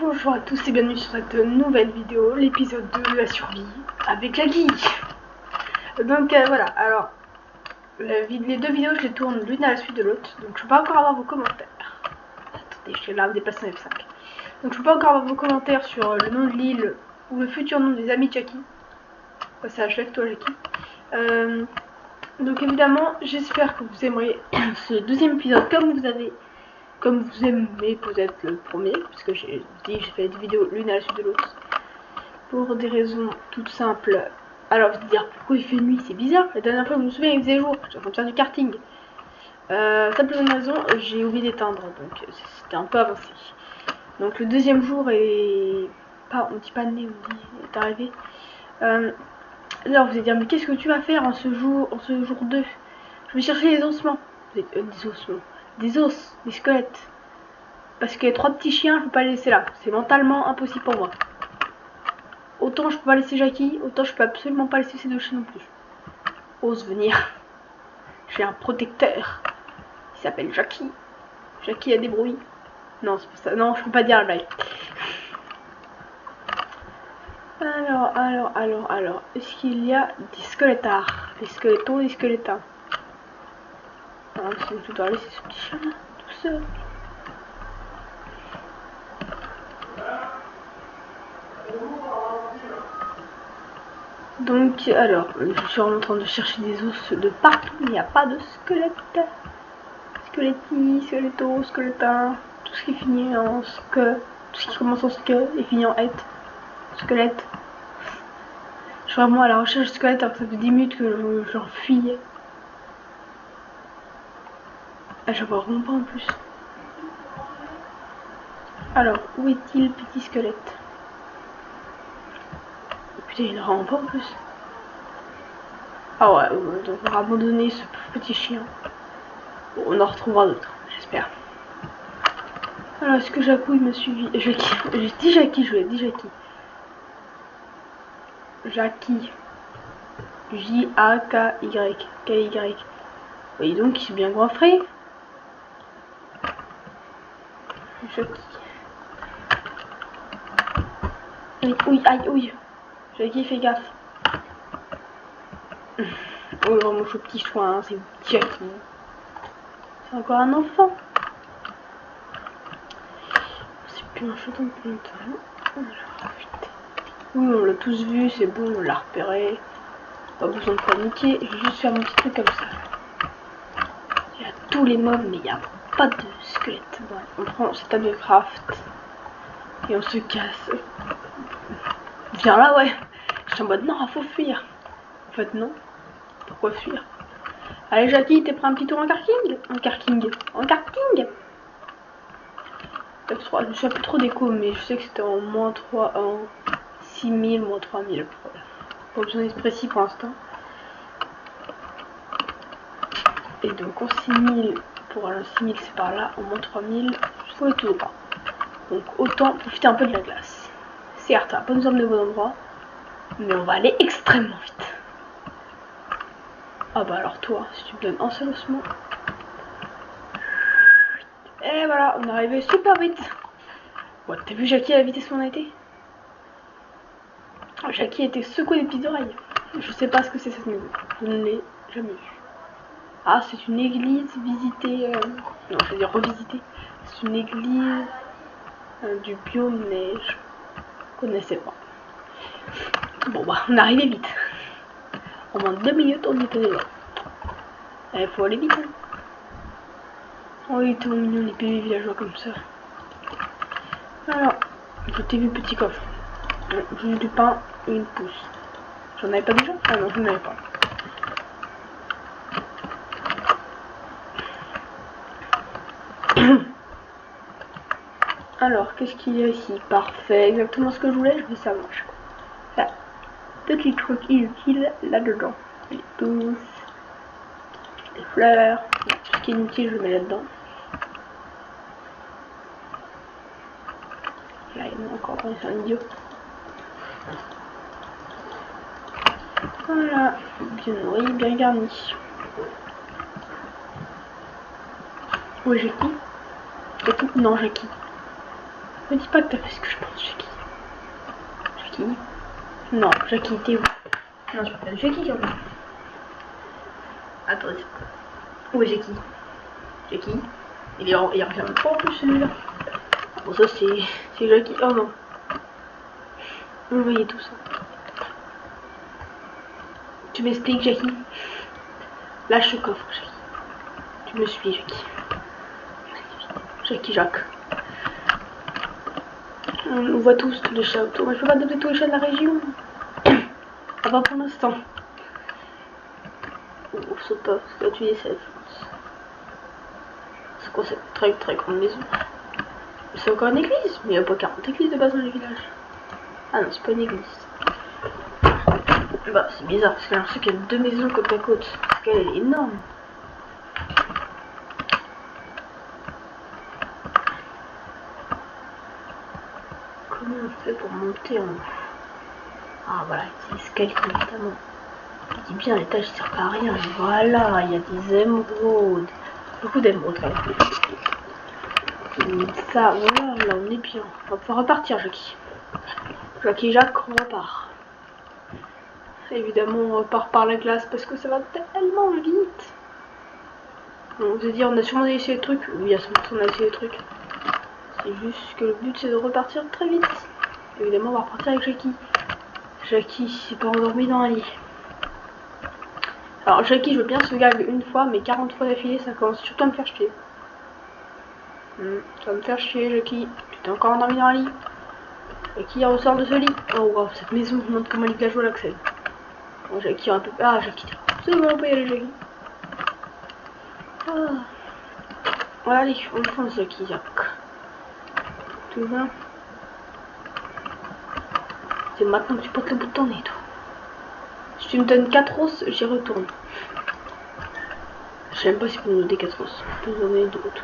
Bonjour à tous et bienvenue sur cette nouvelle vidéo, l'épisode 2 de la survie avec Jackie. Donc voilà, alors les deux vidéos je les tourne l'une à la suite de l'autre, donc je peux pas encore avoir vos commentaires. Attendez, je vais là me déplacer en F5. Donc je peux pas encore avoir vos commentaires sur le nom de l'île ou le futur nom des amis de Jackie. Passage avec toi Jackie. Donc évidemment, j'espère que vous aimerez ce deuxième épisode comme vous aimez peut-être le premier, puisque j'ai fait des vidéos l'une à la suite de l'autre, pour des raisons toutes simples. Alors vous allez dire pourquoi il fait nuit, c'est bizarre, la dernière fois je me souviens il faisait jour, j'étais en train de faire du karting. Simple raison, j'ai oublié d'éteindre, donc c'était un peu avancé. Donc le deuxième jour est pas, on dit pas né, on dit est arrivé. Alors vous allez dire mais qu'est-ce que tu vas faire en ce jour 2? Je vais chercher les ossements. Des ossements. Des os, des squelettes. Parce que les 3 petits chiens, je peux pas les laisser là. C'est mentalement impossible pour moi. Autant je peux pas laisser Jackie, autant je peux absolument pas laisser ces 2 chiens non plus. Ose venir. J'ai un protecteur. Il s'appelle Jackie. Jackie a des bruits. Non, c'est pas ça. Non, je peux pas dire la blague. Alors. Est-ce qu'il y a des squelettards? Des squelettons, des squelettins. Alors, si je dois laisser ce petit chien là, tout seul. Donc, alors, je suis en train de chercher des os de partout, il n'y a pas de squelette. Squeletti, squeletto, squelettin, tout ce qui finit en ske, tout ce qui commence en ske et finit en et. Squelette. Je suis vraiment à la recherche de squelette alors que ça fait 10 minutes que j'en fuis. Ah, je vois vraiment pas en plus. Alors, où est-il, petit squelette? Putain, il ne rend pas en plus. Ah ouais, donc on va abandonner ce petit chien. Bon, on en retrouvera d'autres, j'espère. Alors, est-ce que Jacouille me suivi? Jackie. J'ai dit Jackie, je lui ai dit Jackie. Jackie. J-A-K-Y. K-Y. Oui, donc il est bien goinfré. Jackie. Oui, aïe, oui. Jackie, fais gaffe. Oh, vraiment, ce petit soin, hein, c'est Jackie. C'est encore un enfant. C'est plus un chaton depuis longtemps. Oui, on l'a tous vu, c'est bon, on l'a repéré. Pas besoin de paniquer, je vais juste faire mon petit truc comme ça. Il y a tous les mobs, mais il n'y a pas de squelette. Bon, on prend cette table de craft et on se casse. Viens là, ouais. Je suis en mode non, il faut fuir. En fait, non. Pourquoi fuir? Allez, Jackie, t'es prêt un petit tour en karting? En karting. Je me souviens plus trop d'écho, mais je sais que c'était en moins 3, en 6000, moins 3000. Pas besoin d'être précis pour l'instant. Et donc en 6000, pour aller en 6000 c'est par là, en moins 3000, il faut être tout pas. Donc autant profiter un peu de la glace. Certes, ça va pas nous emmener au bon endroit, mais on va aller extrêmement vite. Ah bah alors toi, si tu me donnes un seul ossement. Et voilà, on est arrivé super vite. Ouais, t'as vu Jackie à la vitesse où on a été? Jackie a été secoué des petites oreilles. Je sais pas ce que c'est cette maison. Je ne l'ai jamais vue. Ah, c'est une église visitée. Non, je veux dire revisitée. C'est une église du biome neige. Je connaissais pas. Bon, bah, on est arrivé vite. En moins de 2 minutes, on était déjà. Il faut aller vite. Hein. Oh, il est tellement mignon les PV villageois comme ça. Alors, je t'ai vu, petit coffre. Juste du pain et une pousse. J'en avais pas déjà? Ah non, je n'en avais pas. Alors, qu'est-ce qu'il y a ici? Parfait, exactement ce que je voulais, je veux savoir. Là, petit truc inutile là-dedans. Les pousses, les fleurs, tout ce qui est inutile, je le mets là-dedans. Là, il y en a encore, c'est un idiot. Voilà, bien nourri, bien garni. Oui, Jackie. Non, Jackie. Me dis pas que t'as fait ce que je pense, Jackie. Jackie? Non, Jackie, t'es où? Non, je m'appelle Jackie quand même. Attends, où est Jackie? Jackie? Il revient même pas en plus celui-là. Bon, ça c'est Jackie. Oh non. Vous voyez tout ça. Tu m'expliques, Jackie? Lâche le coffre, Jackie. Tu me suis, Jackie. Jackie Jacques. On voit tous les chats autour. Mais je peux pas adopter tous les chats de la région. Ah bah pour l'instant. On saute pas, parce que là tu essaies, je pense. C'est quoi cette très très grande maison? C'est encore une église? Mais il n'y a pas 40 églises de base dans les villages. Ah non, c'est pas une église. Bah c'est bizarre, parce que j'ai l'impression qu'il y a 2 maisons côte à côte. Parce qu'elle est énorme. Comment on fait pour monter en... Ah voilà, c'est l'escalier notamment. Je dis bien, l'étage il sert pas à rien. Voilà, il y a des émeraudes. Beaucoup d'émeraudes quand même. Ça, voilà, là on est bien. On va pouvoir repartir, Jackie. Jackie Jacques, on repart. Évidemment, on repart par la glace parce que ça va tellement vite. On se dit, on a sûrement essayé le truc. Oui, à 100% on a essayé le truc. C'est juste que le but c'est de repartir très vite. Évidemment, on va repartir avec Jackie. Jackie s'est pas endormi dans un lit. Alors, Jackie, je veux bien se gag une fois, mais 40 fois d'affilée, ça commence surtout à me faire chier. Ça va me faire chier, Jackie. Tu t'es encore endormi dans un lit. Jackie ressort de ce lit. Oh wow, cette maison me montre comment les villageois l'accèdent. Bon, Jackie un peu. Ah, Jackie, c'est bon, on peut y aller, Jackie. Ah. Voilà, allez, on fonce, Jackie, Jacques. Tout va. C'est maintenant que tu portes le bout de ton nez, toi. Si tu me donnes 4 os, j'y retourne. Je sais même pas si tu peux nous donner 4 os. Tu peux nous donner d'autres.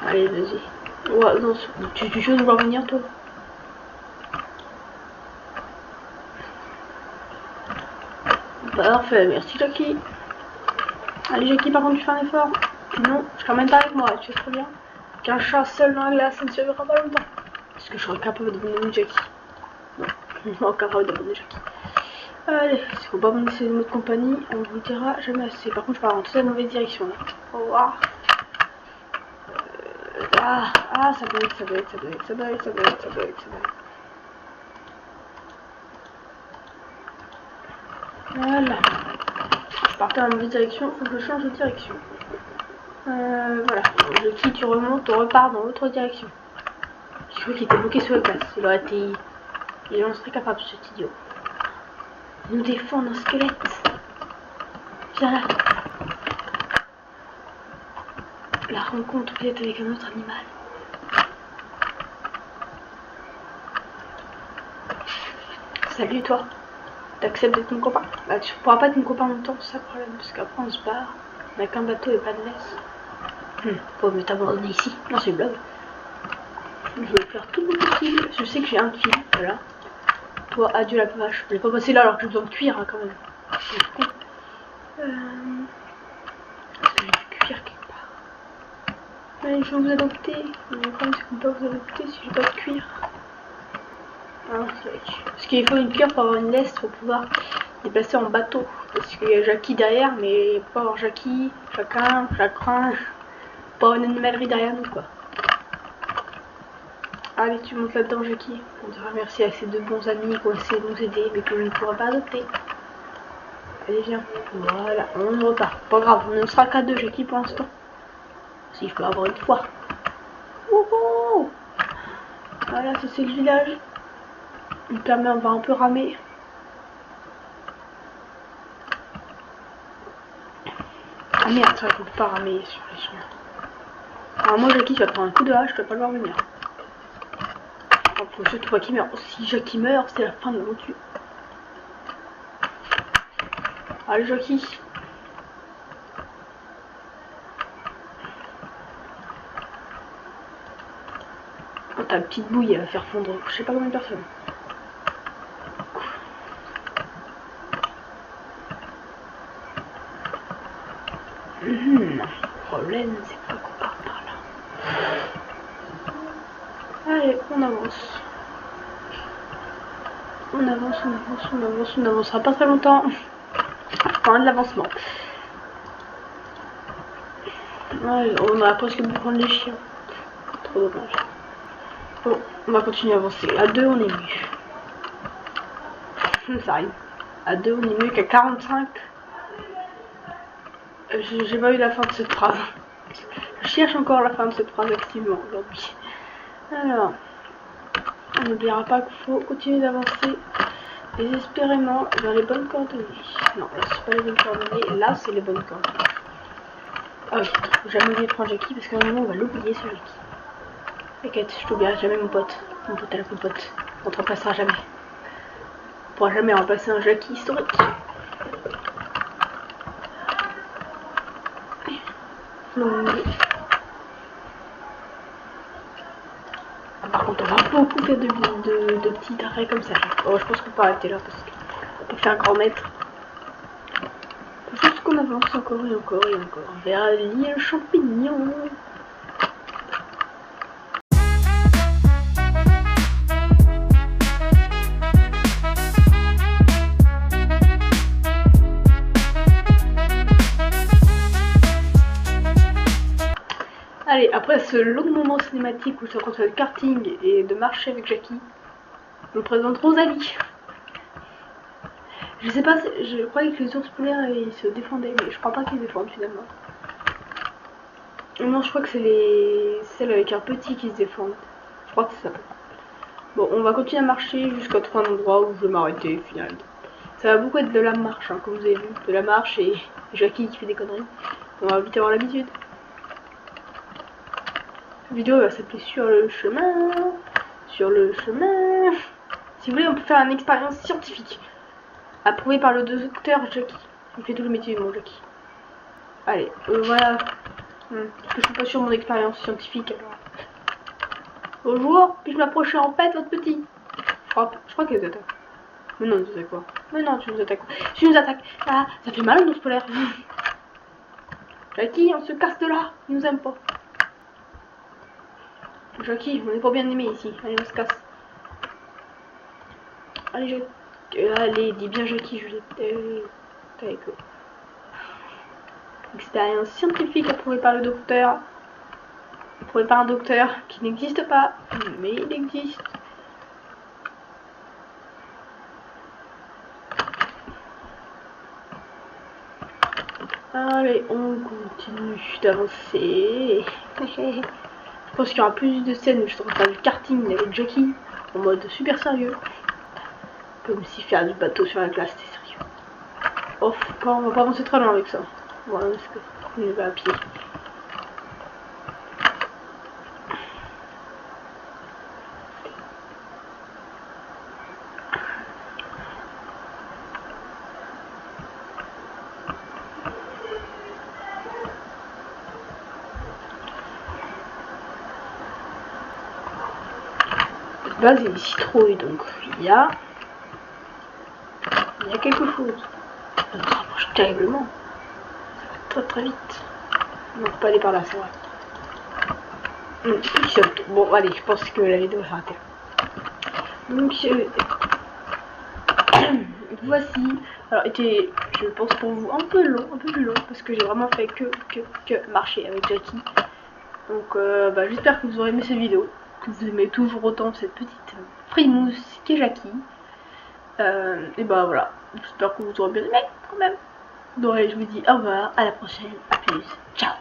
Allez, vas-y. Ouais, non, tu veux nous voir venir, toi? Parfait, merci Jackie. Allez Jackie, par contre tu fais un effort. Sinon, je ramène pas avec moi, tu sais très bien. Qu'un chat seul dans la glace, ça ne survivra pas longtemps. Est-ce que je serais capable d'abandonner Jackie? Non, je suis pas capable d'abandonner Jackie. Allez, s'il faut pas me laisser des mots de compagnie, on vous dira jamais assez. Par contre, je pars dans toute la mauvaise direction là. Au revoir. Ça bug, ça bug, ça bug, ça bug, ça bug, ça bug, ça bug. Voilà. Je partais dans la mauvaise direction, faut que je change de direction. Voilà. Jackie, tu remontes, on repart dans l'autre direction. Je crois qu'il était bloqué sur la place. Il aurait été... Il en serait capable, cet idiot. Nous défendre un squelette. Viens là. La rencontre peut-être avec un autre animal. Salut toi. T'acceptes d'être mon copain? Bah tu pourras pas être mon copain longtemps, c'est ça le problème. Parce qu'après on se barre. On a qu'un bateau et pas de laisse. Faut me t'abandonner ici. Non, c'est une blague. Je vais faire tout le possible. Je sais que j'ai un kill, voilà. Toi, adieu la vache. Je vais pas passer là alors que j'ai besoin de cuire hein, quand même. J'ai du cuir quelque part. Allez, je vais vous adopter. Mais le problème c'est qu'on peut pas vous adopter si j'ai pas de cuir. Ah, parce qu'il faut une cuir pour avoir une laisse pour pouvoir déplacer en bateau. Parce qu'il y a Jackie derrière, mais il faut pas avoir Jackie, chacun, pas une animalerie derrière nous quoi. Allez, tu montes là-dedans, Jackie. On te remercie à ces 2 bons amis qui ont essayé de nous aider, mais que je ne pourrai pas adopter. Allez, viens. Voilà, on repart. Pas grave, on ne sera qu'à 2, Jackie, pour l'instant. Si je peux avoir une fois. Wouhou! Voilà, ça c'est le village. Il permet, on va un peu ramer. Ah merde, c'est vrai qu'on peut pas ramer sur les chemins. Alors moi, Jackie, tu vas prendre un coup de hache, je peux pas le voir venir. Faut surtout pas qu'il meurt. Si Jackie meurt, c'est la fin de l'aventure. Allez, Jackie. Oh, ta petite bouille, elle va faire fondre je sais pas combien de personnes. Le problème, c'est pas qu'on part par là. Allez, on avance. On avance, on avance, on avance, on avancera pas très longtemps. Enfin, de l'avancement. Ouais, on a presque pu prendre les chiens. Trop dommage. Bon, on va continuer à avancer. À 2, on est mieux. Ça arrive. À 2, on est mieux qu'à 45. J'ai pas eu la fin de cette phrase. Je cherche encore la fin de cette phrase activement aujourd'hui. Alors, on n'oubliera pas qu'il faut continuer d'avancer désespérément vers les bonnes coordonnées. Non, là c'est pas les bonnes coordonnées, là c'est les bonnes coordonnées. Ah oui, faut jamais oublier de prendre Jackie parce qu'à un moment on va l'oublier ce Jackie. T'inquiète, je t'oublierai jamais mon pote à la compote. On te remplacera jamais. On pourra jamais remplacer un Jackie historique. Long. Par contre, on va beaucoup faire de petits arrêts comme ça. Oh, je pense qu'on peut arrêter là parce qu'on peut faire grand mètre. Juste qu'on avance encore et encore et encore vers l'île champignon. Allez, après ce long moment cinématique où je rencontre le karting et de marcher avec Jackie, je me présente Rosalie. Je sais pas, je croyais que les ours polaires ils se défendaient, mais je crois pas qu'ils se défendent finalement. Non, je crois que c'est celles avec un petit qui se défendent. Je crois que c'est ça. Bon, on va continuer à marcher jusqu'à trouver un endroit où je vais m'arrêter finalement. Ça va beaucoup être de la marche, hein, comme vous avez vu. De la marche et Jackie qui fait des conneries. On va vite avoir l'habitude. La vidéo va s'appeler sur le chemin. Sur le chemin. Si vous voulez, on peut faire une expérience scientifique. Approuvé par le docteur Jackie. Il fait tout le métier de mon Jackie. Allez, voilà. Parce que je suis pas sûre de mon expérience scientifique alors. Bonjour, puis-je m'approcher en pète, votre petit? Je crois qu'elle nous attaque. Mais non, tu sais quoi? Mais non, tu nous attaques. Tu nous attaques. Ah, ça fait mal, l'ours polaire. Jackie, on se casse de là. Il nous aime pas. Jackie, on est pas bien aimé ici. Allez, on se casse. Allez, Jackie. Allez, dis bien Jackie, je l'ai. Avec eux. Expérience scientifique approuvée par le docteur. Approuvée par un docteur qui n'existe pas, mais il existe. Allez, on continue d'avancer. Je pense qu'il y aura plus de scènes où je serai en train de karting avec Jackie en mode super sérieux. Comme si faire du bateau sur la glace c'était sérieux. Oh, on va pas avancer très loin avec ça. Voilà, parce qu'on va à pied. De base, il y a des citrouilles, donc il y a quelque chose. On se rapproche terriblement. Ça va très vite. On ne peut pas aller par là, c'est vrai. Bon, allez, je pense que la vidéo va s'arrêter. Donc, voici. Alors, était, je pense pour vous, un peu plus long, parce que j'ai vraiment fait que marcher avec Jackie. Donc, j'espère que vous aurez aimé cette vidéo, que vous aimez toujours autant cette petite frimousse qu'est Jackie. Et voilà, j'espère que vous aurez bien aimé quand même. Donc, allez, je vous dis au revoir, à la prochaine, à plus, ciao.